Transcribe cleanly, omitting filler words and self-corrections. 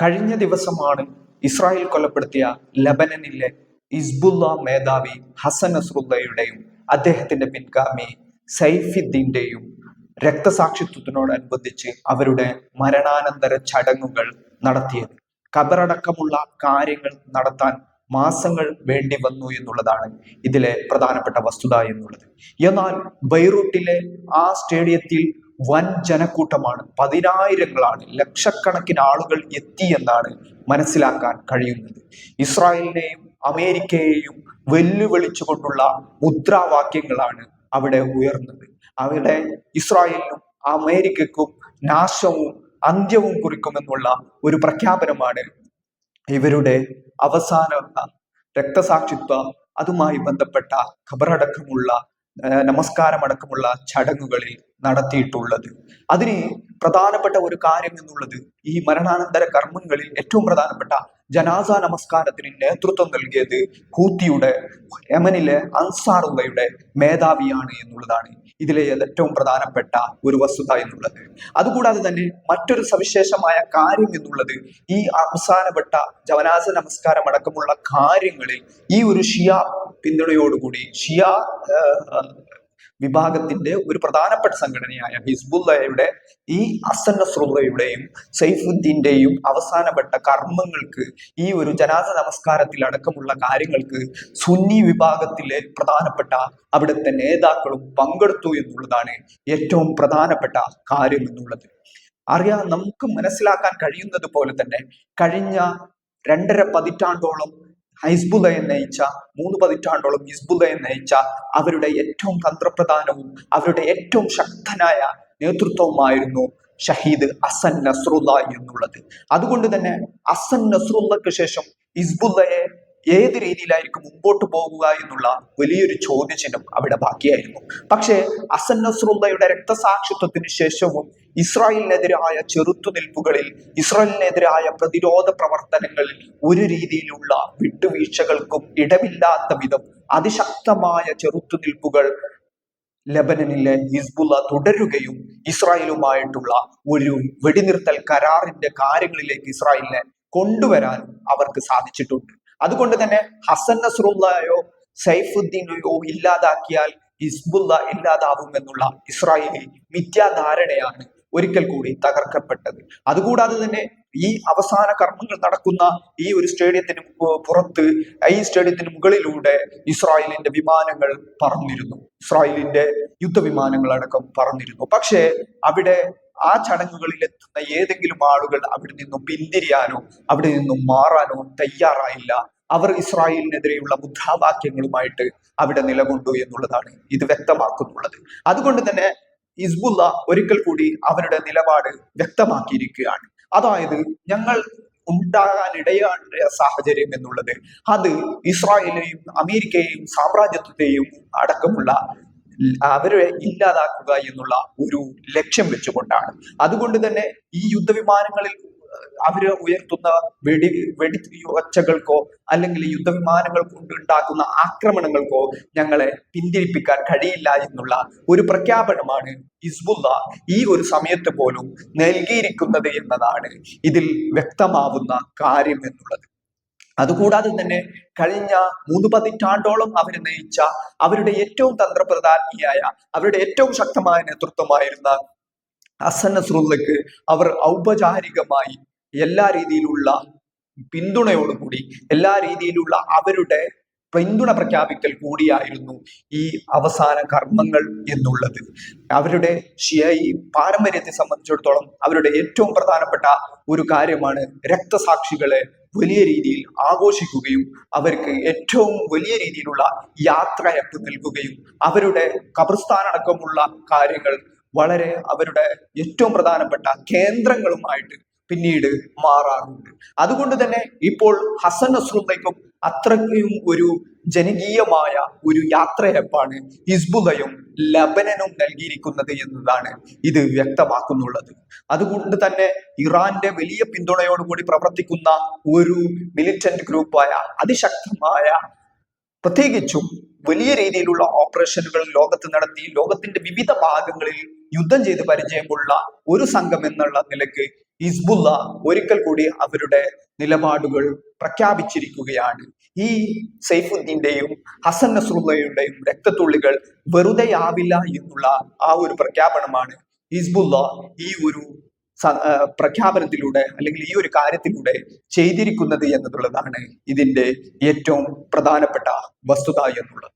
കഴിഞ്ഞ ദിവസമാണ് ഇസ്രായേൽ കൊലപ്പെടുത്തിയ ലബനനിലെ ഹിസ്ബുള്ള മേധാവി ഹസൻ നസ്രുള്ളയുടെയും അദ്ദേഹത്തിന്റെ പിൻഗാമി സൈഫുദ്ദീന്റെയും രക്തസാക്ഷിത്വത്തിനോടനുബന്ധിച്ച് അവരുടെ മരണാനന്തര ചടങ്ങുകൾ നടത്തിയത്. ഖബറടക്കമുള്ള കാര്യങ്ങൾ നടത്താൻ മാസങ്ങൾ വേണ്ടി വന്നു എന്നുള്ളതാണ് ഇതിലെ പ്രധാനപ്പെട്ട വസ്തുത എന്നുള്ളത്. എന്നാൽ ബെയ്റൂട്ടിലെ ആ സ്റ്റേഡിയത്തിൽ വൻ ജനക്കൂട്ടമാണ്, പതിനായിരങ്ങളാണ്, ലക്ഷക്കണക്കിന് ആളുകൾ എത്തി എന്നാണ് മനസ്സിലാക്കാൻ കഴിയുന്നത്. ഇസ്രായേലിനെയും അമേരിക്കയെയും വെല്ലുവിളിച്ചുകൊണ്ടുള്ള മുദ്രാവാക്യങ്ങളാണ് അവിടെ ഉയർന്നത്. അവിടെ ഇസ്രായേലിനും അമേരിക്കക്കും നാശവും അന്ത്യവും കുറിക്കുമെന്നുള്ള ഒരു പ്രഖ്യാപനമാണ് ഇവരുടെ അവസാന രക്തസാക്ഷിത്വ അതുമായി ബന്ധപ്പെട്ട ഖബറടക്കമുള്ള നമസ്കാരമടക്കമുള്ള ചടങ്ങുകളിൽ നടത്തിയിട്ടുള്ളത്. അതിന് പ്രധാനപ്പെട്ട ഒരു കാര്യം എന്നുള്ളത് ഈ മരണാനന്തര കർമ്മങ്ങളിൽ ഏറ്റവും പ്രധാനപ്പെട്ട ജനാസ നമസ്കാരത്തിന് നേതൃത്വം നൽകിയത് ഹൂത്തിയുടെ യമനിലെ അൻസാറുള്ളയുടെ മേധാവിയാണ് എന്നുള്ളതാണ് ഇതിലെ ഏറ്റവും പ്രധാനപ്പെട്ട ഒരു വസ്തുത എന്നുള്ളത്. അതുകൂടാതെ തന്നെ മറ്റൊരു സവിശേഷമായ കാര്യം എന്നുള്ളത് ഈ അവസാനപ്പെട്ട ജനാസ നമസ്കാരം അടക്കമുള്ള കാര്യങ്ങളിൽ ഈ ഒരു ഷിയ പിന്തുണയോടുകൂടി ഷിയ വിഭാഗത്തിന്റെ ഒരു പ്രധാനപ്പെട്ട സംഘടനയായ ഹിസ്ബുള്ളയുടെ ഈ ഹസൻ നസ്രുള്ളയുടെയും സൈഫുദ്ദീന്റെയും അവസാനപ്പെട്ട കർമ്മങ്ങൾക്ക് ഈ ഒരു ജനാസ നമസ്കാരത്തിൽ അടക്കമുള്ള കാര്യങ്ങൾക്ക് സുന്നി വിഭാഗത്തിലെ പ്രധാനപ്പെട്ട അവിടുത്തെ നേതാക്കളും പങ്കെടുത്തു എന്നുള്ളതാണ് ഏറ്റവും പ്രധാനപ്പെട്ട കാര്യം എന്നുള്ളത്. നമുക്ക് മനസ്സിലാക്കാൻ കഴിയുന്നത് പോലെ തന്നെ കഴിഞ്ഞ 2.5 പതിറ്റാണ്ടോളം ഹിസ്ബുള്ളയെ നയിച്ച 3 പതിറ്റാണ്ടോളം ഹിസ്ബുള്ളയെ നയിച്ച അവരുടെ ഏറ്റവും തന്ത്രപ്രധാനവും അവരുടെ ഏറ്റവും ശക്തനായ നേതൃത്വവുമായിരുന്നു ഷഹീദ് ഹസൻ നസ്രുള്ള എന്നുള്ളത്. അതുകൊണ്ട് തന്നെ ഹസൻ നസ്രുള്ളക്ക് ശേഷം ഹിസ്ബുള്ളയെ ഏത് രീതിയിലായിരിക്കും മുമ്പോട്ട് പോകുക എന്നുള്ള വലിയൊരു ചോദ്യചിഹ്നം അവിടെ ബാക്കിയായിരുന്നു. പക്ഷേ ഹസൻ നസ്രുള്ളയുടെ രക്തസാക്ഷിത്വത്തിന് ശേഷവും ഇസ്രായേലിനെതിരായ ചെറുത്തുനിൽപ്പുകളിൽ, ഇസ്രായേലിനെതിരായ പ്രതിരോധ പ്രവർത്തനങ്ങളിൽ ഒരു രീതിയിലുള്ള വിട്ടുവീഴ്ചകൾക്കും ഇടമില്ലാത്ത വിധം അതിശക്തമായ ചെറുത്തുനിൽപ്പുകൾ ലബനനിലെ ഹിസ്ബുള്ള തുടരുകയും ഇസ്രായേലുമായിട്ടുള്ള ഒരു വെടിനിർത്തൽ കരാറിന്റെ കാര്യങ്ങളിലേക്ക് ഇസ്രായേലിനെ കൊണ്ടുവരാൻ അവർക്ക് സാധിച്ചിട്ടുണ്ട്. അതുകൊണ്ട് തന്നെ ഹസൻ നസ്രുള്ളയോ സൈഫുദ്ദീനെയോ ഇല്ലാതാക്കിയാൽ ഹിസ്ബുള്ള ഇല്ലാതാവുമെന്നുള്ള ഇസ്രായേലി മിഥ്യാധാരണയാണ് ഒരിക്കൽ കൂടി തകർക്കപ്പെട്ടത്. അതുകൂടാതെ തന്നെ ഈ അവസാന കർമ്മങ്ങൾ നടക്കുന്ന ഈ ഒരു സ്റ്റേഡിയത്തിന് പുറത്ത്, ഈ സ്റ്റേഡിയത്തിന് മുകളിലൂടെ ഇസ്രായേലിന്റെ വിമാനങ്ങൾ പറന്നിരുന്നു, ഇസ്രായേലിന്റെ യുദ്ധവിമാനങ്ങൾ അടക്കം പറന്നിരുന്നു. പക്ഷേ അവിടെ ആ ചടങ്ങുകളിൽ എത്തുന്ന ഏതെങ്കിലും ആളുകൾ അവിടെ നിന്നും പിന്തിരിയാനോ അവിടെ നിന്നും മാറാനോ തയ്യാറായില്ല. അവർ ഇസ്രായേലിനെതിരെയുള്ള മുദ്രാവാക്യങ്ങളുമായിട്ട് അവിടെ നിലകൊണ്ടു എന്നുള്ളതാണ് ഇത് വ്യക്തമാക്കുന്നുള്ളത്. അതുകൊണ്ട് തന്നെ ഹിസ്ബുള്ള ഒരിക്കൽ കൂടി അവരുടെ നിലപാട് വ്യക്തമാക്കിയിരിക്കുകയാണ്. അതായത് ഞങ്ങൾ ഉണ്ടാകാനിടയായ സാഹചര്യം എന്നുള്ളത് അത് ഇസ്രായേലിനെയും അമേരിക്കയെയും സാമ്രാജ്യത്വത്തെയും അടക്കമുള്ള അവരെ ഇല്ലാതാക്കുക എന്നുള്ള ഒരു ലക്ഷ്യം വെച്ചുകൊണ്ടാണ്. അതുകൊണ്ട് തന്നെ ഈ യുദ്ധവിമാനങ്ങളിൽ അവര് ഉയർത്തുന്ന വെടിയൊച്ചകൾക്കോ അല്ലെങ്കിൽ യുദ്ധവിമാനങ്ങൾ കൊണ്ട് ഉണ്ടാക്കുന്ന ആക്രമണങ്ങൾക്കോ ഞങ്ങളെ പിന്തിരിപ്പിക്കാൻ കഴിയില്ല എന്നുള്ള ഒരു പ്രഖ്യാപനമാണ് ഹിസ്ബുള്ള ഈ ഒരു സമയത്ത് പോലും നൽകിയിരിക്കുന്നത് എന്നതാണ് ഇതിൽ വ്യക്തമാവുന്ന കാര്യം എന്നുള്ളത്. അതുകൂടാതെ തന്നെ കഴിഞ്ഞ 3 പതിറ്റാണ്ടോളം അവരെ നയിച്ച അവരുടെ ഏറ്റവും തന്ത്രപ്രധാനിയായ അവരുടെ ഏറ്റവും ശക്തമായ നേതൃത്വമായിരുന്ന ഹസൻ നസ്രുള്ളക്ക് അവർ ഔപചാരികമായി എല്ലാ രീതിയിലുള്ള പിന്തുണയോടുകൂടി എല്ലാ രീതിയിലുള്ള അവരുടെ പിന്തുണ പ്രഖ്യാപിക്കൽ കൂടിയായിരുന്നു ഈ അവസാന കർമ്മങ്ങൾ എന്നുള്ളത്. അവരുടെ ഷിയായി പാരമ്പര്യത്തെ സംബന്ധിച്ചിടത്തോളം അവരുടെ ഏറ്റവും പ്രധാനപ്പെട്ട ഒരു കാര്യമാണ് രക്തസാക്ഷികളെ വലിയ രീതിയിൽ ആഘോഷിക്കുകയും അവർക്ക് ഏറ്റവും വലിയ രീതിയിലുള്ള യാത്രയപ്പ് നൽകുകയും അവരുടെ ഖബർസ്ഥാനടക്കമുള്ള കാര്യങ്ങൾ വളരെ അവരുടെ ഏറ്റവും പ്രധാനപ്പെട്ട കേന്ദ്രങ്ങളുമായിട്ട് പിന്നീട് മാറാറുണ്ട്. അതുകൊണ്ട് തന്നെ ഇപ്പോൾ ഹസൻ നസ്രുള്ളയ്ക്കും അത്രയ്ക്കും ഒരു ജനകീയമായ ഒരു യാത്രയപ്പാണ് ഹിസ്ബുള്ളയും ലബനനും നൽകിയിരിക്കുന്നത് എന്നതാണ് ഇത് വ്യക്തമാക്കുന്നുള്ളത്. അതുകൊണ്ട് തന്നെ ഇറാന്റെ വലിയ പിന്തുണയോടുകൂടി പ്രവർത്തിക്കുന്ന ഒരു മിലിറ്റന്റ് ഗ്രൂപ്പായ അതിശക്തമായ, പ്രത്യേകിച്ചും വലിയ രീതിയിലുള്ള ഓപ്പറേഷനുകൾ ലോകത്ത് നടത്തി ലോകത്തിന്റെ വിവിധ ഭാഗങ്ങളിൽ യുദ്ധം ചെയ്ത് പരിചയമുള്ള ഒരു സംഘം എന്നുള്ള നിലയ്ക്ക് ഹിസ്ബുള്ള ഒരിക്കൽ കൂടി അവരുടെ നിലപാടുകൾ പ്രഖ്യാപിച്ചിരിക്കുകയാണ്. ഈ സൈഫുദ്ദീന്റെയും ഹസൻ നസ്രുള്ളയുടെയും രക്തത്തുള്ളികൾ വെറുതെയാവില്ല എന്നുള്ള ആ ഒരു പ്രഖ്യാപനമാണ് ഹിസ്ബുള്ള ഈ ഒരു പ്രഖ്യാപനത്തിലൂടെ അല്ലെങ്കിൽ ഈ ഒരു കാര്യത്തിലൂടെ ചെയ്തിരിക്കുന്നത് എന്നുള്ളതാണ് ഇതിന്റെ ഏറ്റവും പ്രധാനപ്പെട്ട വസ്തുത എന്നുള്ളത്.